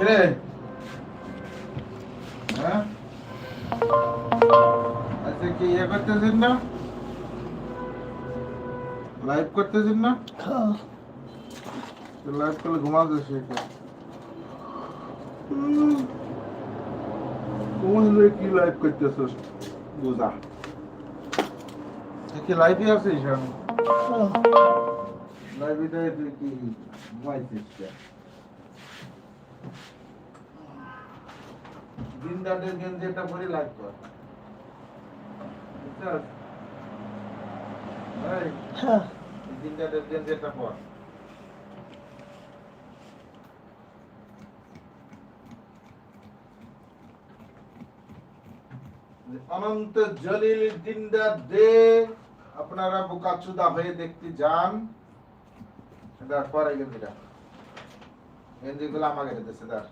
রে হ্যাঁ আচ্ছা কি ইয়ে করতেছেন না লাইভ করতেছেন না হ্যাঁ লাইভ করলে ঘুমা যাচ্ছে কোনলে কি লাইভ করতেছস বুঝা কি লাইভে আছিস আমি হ্যাঁ লাইভে দেয় তুই কি ঘুমাইছিস দিন দাঁড়ের গেঞ্জি একটা পরে লাইভ কর বুঝছস ভাই হ্যাঁ দিন দাঁড়ের গেঞ্জি একটা পর অনন্ত জলিল দিনদার দে আপনারা বোকাচুদা হয়ে দেখতে যান এটা পরে গেঞ্জিটা গেঞ্জিগুলো আমাকে দিতেছে তার